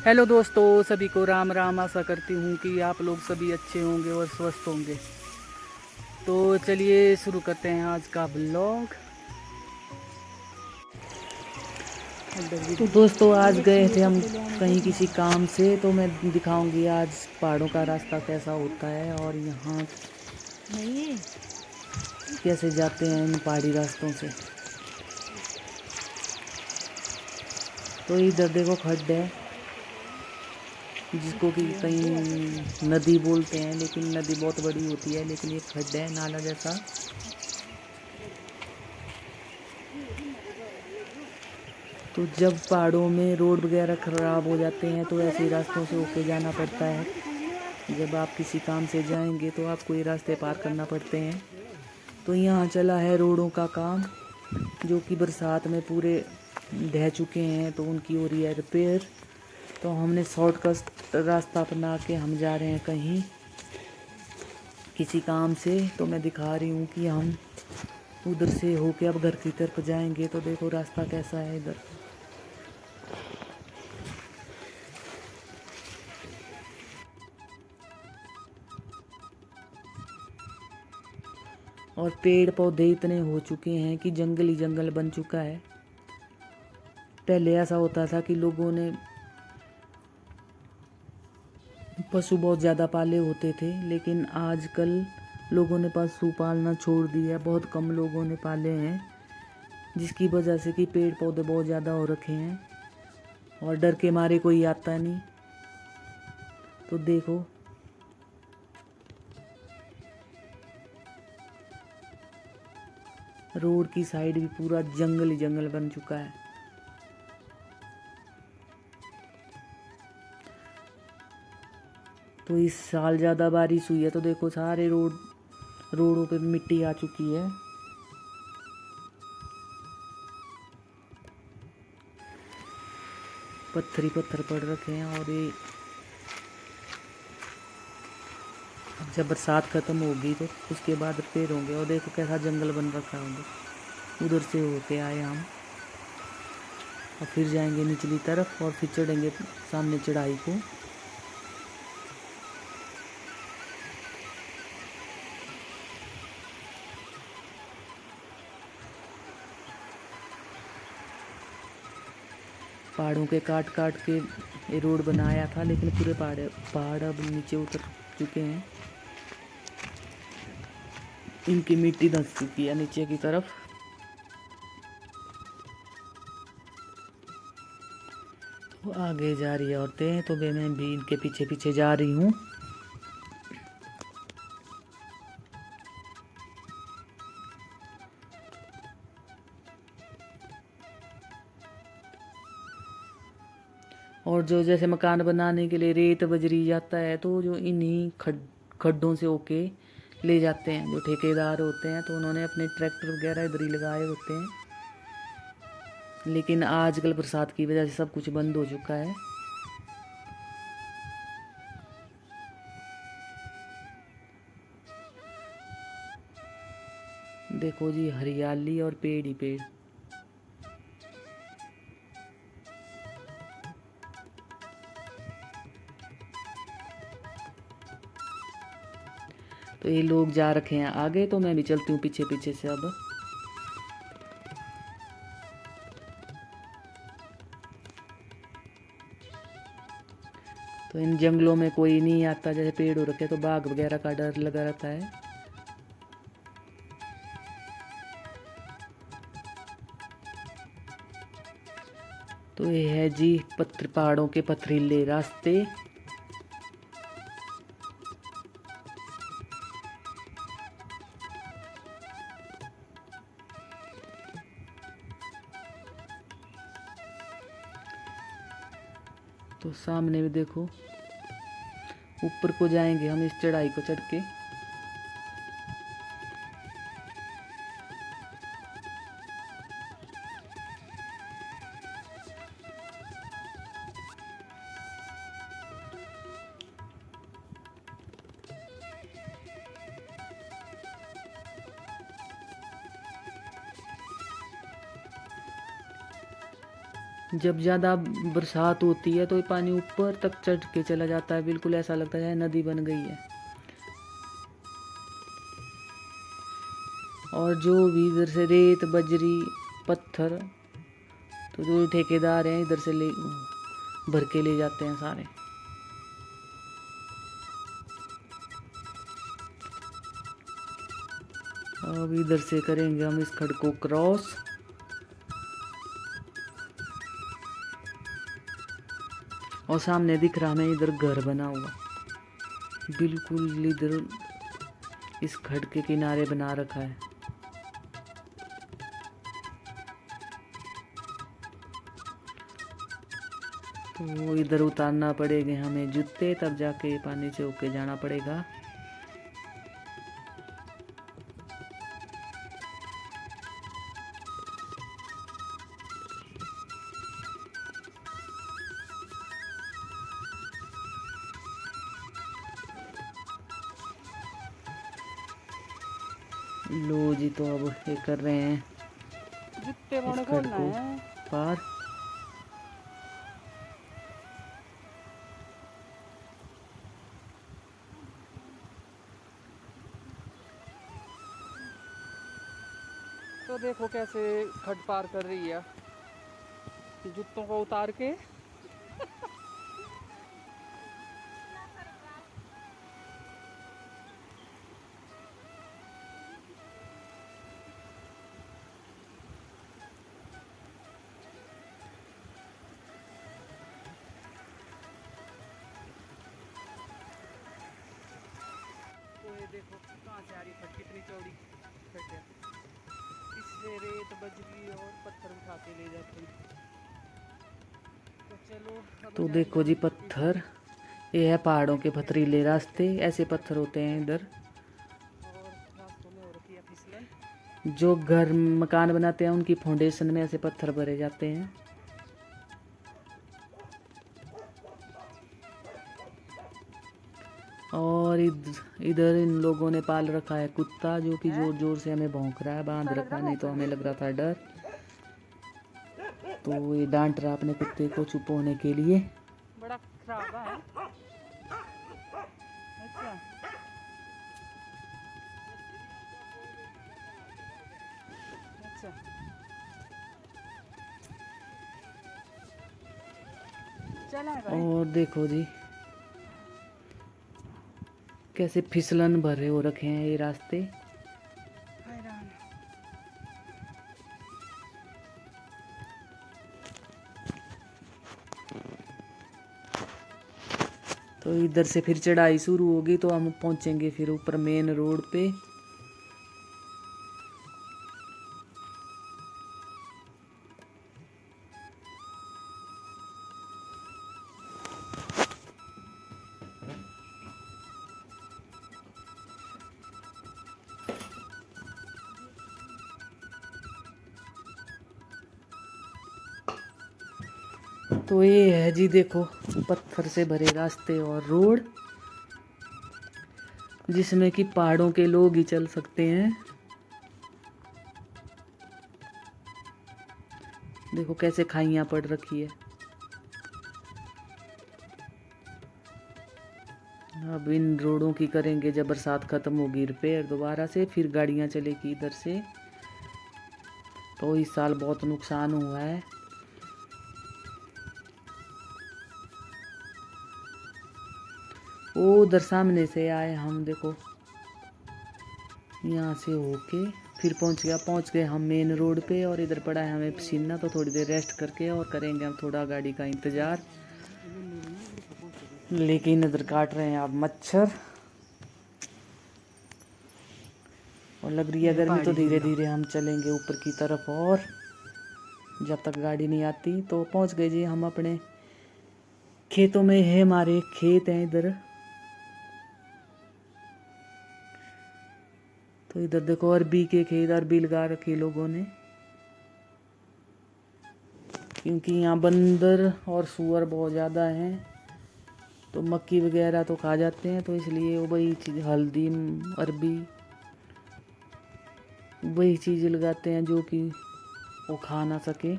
Hello दोस्तों, सभी को राम राम। आशा करती हूँ कि आप लोग सभी अच्छे होंगे और स्वस्थ होंगे। तो चलिए शुरू करते हैं आज का ब्लॉग। तो दोस्तों, आज गए थे हम कहीं किसी काम से, तो मैं दिखाऊंगी आज पहाड़ों का रास्ता कैसा होता है और यहाँ कैसे जाते हैं इन पहाड़ी रास्तों से। तो इधर देखो खड्ड है, जिसको कि कहीं नदी बोलते हैं, लेकिन नदी बहुत बड़ी होती है, लेकिन ये खड्ड है नाला जैसा। तो जब पहाड़ों में रोड वगैरह ख़राब हो जाते हैं तो ऐसे ही रास्तों से होके जाना पड़ता है। जब आप किसी काम से जाएंगे तो आपको ये रास्ते पार करना पड़ते हैं। तो यहाँ चला है रोडों का काम, जो कि बरसात में पूरे ढह चुके हैं, तो उनकी हो रही है रिपेयर। तो हमने शॉर्टकट रास्ता अपना के हम जा रहे हैं कहीं किसी काम से। तो मैं दिखा रही हूँ कि हम उधर से होके अब घर की तरफ जाएंगे। तो देखो रास्ता कैसा है इधर। और पेड़ पौधे इतने हो चुके हैं कि जंगल ही जंगल बन चुका है। पहले ऐसा होता था कि लोगों ने पशु बहुत ज़्यादा पाले होते थे, लेकिन आजकल लोगों ने पशु पालना छोड़ दिया है। बहुत कम लोगों ने पाले हैं, जिसकी वजह से कि पेड़ पौधे बहुत ज़्यादा हो रखे हैं और डर के मारे कोई आता नहीं। तो देखो रोड की साइड भी पूरा जंगल ही जंगल बन चुका है। तो इस साल ज़्यादा बारिश हुई है, तो देखो सारे रोडों पे मिट्टी आ चुकी है। पत्थर ही पत्थर पड़ रखे हैं। और ये अब जब बरसात ख़त्म होगी तो उसके बाद रिपेयर होंगे। और देखो कैसा जंगल बन रखा है उधर से होके आए हम। और फिर जाएंगे निचली तरफ और फिर चढ़ेंगे सामने चढ़ाई को। पहाड़ों के काट काट के ये रोड बनाया था, लेकिन पूरे पहाड़ अब नीचे उतर चुके हैं। इनकी मिट्टी धंस चुकी है नीचे की तरफ। वो आगे जा रही है औरतें, तो मैं भी इनके पीछे पीछे जा रही हूँ। और जो जैसे मकान बनाने के लिए रेत बजरी जाता है, तो जो इन्हीं खड्डों से होके ले जाते हैं जो ठेकेदार होते हैं। तो उन्होंने अपने ट्रैक्टर वगैरह इधर ही लगाए होते हैं, लेकिन आजकल बरसात की वजह से सब कुछ बंद हो चुका है। देखो जी, हरियाली और पेड़ ही पेड़। तो ये लोग जा रखे हैं आगे, तो मैं भी चलती हूँ पीछे पीछे से अब। तो इन जंगलों में कोई नहीं आता, जैसे पेड़ हो रखे तो बाघ वगैरह का डर लगा रहता है। तो ये है जी पत्थर, पहाड़ों के पथरीले रास्ते। तो सामने में देखो, ऊपर को जाएंगे हम इस चढ़ाई को चढ़ के। जब ज़्यादा बरसात होती है तो ये पानी ऊपर तक चढ़ के चला जाता है, बिल्कुल ऐसा लगता है नदी बन गई है। और जो भी इधर से रेत बजरी पत्थर, तो जो ठेकेदार हैं इधर से ले भर के ले जाते हैं सारे। अब इधर से करेंगे हम इस खड्ड को क्रॉस। और सामने दिख रहा हमें इधर घर बना हुआ, बिल्कुल इधर इस खड्ड के किनारे बना रखा है। तो इधर उतारना पड़ेगा हमें जूते, तब जाके पानी से होके जाना पड़ेगा। लो जी, तो अब ये कर रहे हैं इस खड्ड को पार। तो देखो कैसे खड्ड पार कर रही है जूतों को उतार के। तो ये देखो कहाँ से आ रही खड्ड, कितनी चौड़ी खड्ड है। इससे रेत बजरी और पत्थर उठा के ले जाते हैं। तो चलो अब तो जाएंगे देखो हम जी ऊपर की पत्थर, ये है पहाड़ों के पथरीले रास्ते, ऐसे पत्थर होते हैं इधर। और रास्तों में हो रखी है फिसलन। जो घर मकान बनाते हैं उनकी फाउंडेशन में ऐसे पत्थर भरे जाते हैं। और इधर इन लोगों ने पाल रखा है कुत्ता, जो कि जोर जोर से हमें भौंक रहा है, बांध रखा है, नहीं तो हमें लग रहा था डर। तो ये डांट रहा अपने कुत्ते को चुप होने के लिए। बड़ा खराब है। अच्छा अच्छा, चला है भाई। और देखो जी कैसे फिसलन भरे हो रखे हैं ये रास्ते। हैरान। तो इधर से फिर चढ़ाई शुरू होगी, तो हम पहुंचेंगे फिर ऊपर मेन रोड पे। तो ये है जी, देखो पत्थर से भरे रास्ते और रोड, जिसमें कि पहाड़ों के लोग ही चल सकते हैं। देखो कैसे खाइयां पड़ रखी है। अब इन रोडों की करेंगे जब बरसात खत्म होगी रिपेयर दोबारा से, फिर गाड़ियां चलेगी इधर से। तो इस साल बहुत नुकसान हुआ है। वो उधर सामने से आए हम, देखो यहाँ से होके फिर पहुंच गए हम मेन रोड पे। और इधर पड़ा है हमें पसीना, तो थोड़ी देर रेस्ट करके और करेंगे हम थोड़ा गाड़ी का इंतज़ार। लेकिन इधर काट रहे हैं आप मच्छर, और लग रही है गर्मी, तो धीरे धीरे हम चलेंगे ऊपर की तरफ। और जब तक गाड़ी नहीं आती, तो पहुंच गए जी हम अपने खेतों में। है हमारे खेत हैं इधर। तो इधर देखो अरबी के खेत, अरबी लगा रखी लोगों ने, क्योंकि यहाँ बंदर और सुअर बहुत ज़्यादा हैं, तो मक्की वगैरह तो खा जाते हैं, तो इसलिए वो वही चीज़, हल्दी अरबी वही चीज़ लगाते हैं जो कि वो खा ना सके।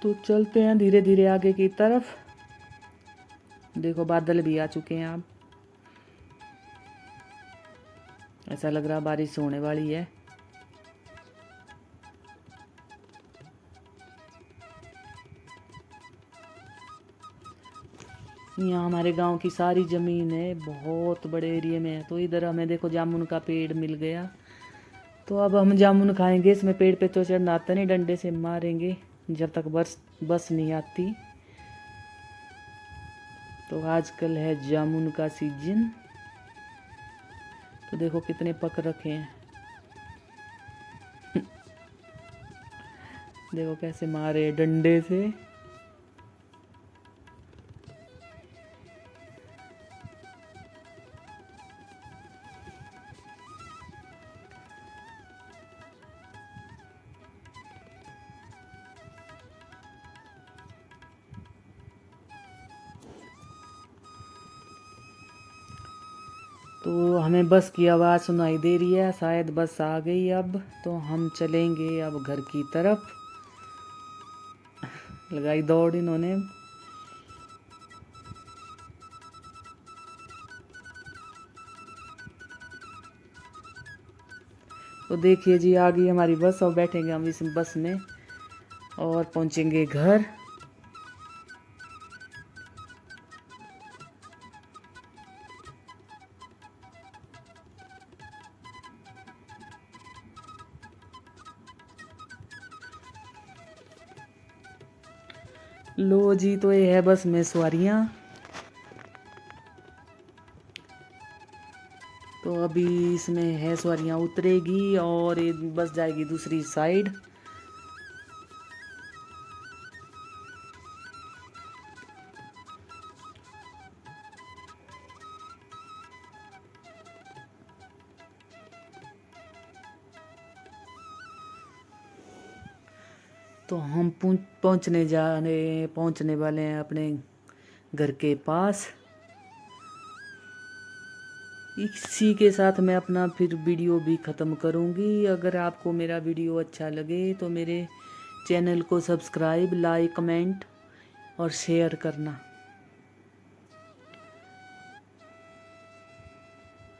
तो चलते हैं धीरे धीरे आगे की तरफ। देखो बादल भी आ चुके हैं अब, ऐसा लग रहा बारिश होने वाली है। यहाँ हमारे गांव की सारी ज़मीन है, बहुत बड़े एरिया में है। तो इधर हमें देखो जामुन का पेड़ मिल गया, तो अब हम जामुन खाएंगे। इसमें पेड़ पे तो चढ़ना आता नहीं, डंडे से मारेंगे जब तक बस नहीं आती। तो आजकल है जामुन का सीजन। तो देखो कितने पक रखे हैं। देखो कैसे मारे डंडे से। तो हमें बस की आवाज़ सुनाई दे रही है, शायद बस आ गई अब। तो हम चलेंगे अब घर की तरफ। लगाई दौड़ इन्होंने। तो देखिए जी आ गई हमारी बस, और बैठेंगे हम इस बस में और पहुंचेंगे घर। लो जी, तो ये है बस में सवारियाँ। तो अभी इसमें है सवारियाँ उतरेगी और ये बस जाएगी दूसरी साइड। तो हम पहुंचने वाले हैं अपने घर के पास। इसी के साथ मैं अपना फिर वीडियो भी ख़त्म करूंगी। अगर आपको मेरा वीडियो अच्छा लगे तो मेरे चैनल को सब्सक्राइब, लाइक, कमेंट और शेयर करना।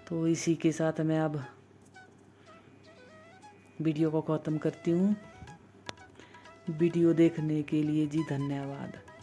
तो इसी के साथ मैं अब वीडियो को ख़त्म करती हूँ। वीडियो देखने के लिए जी धन्यवाद।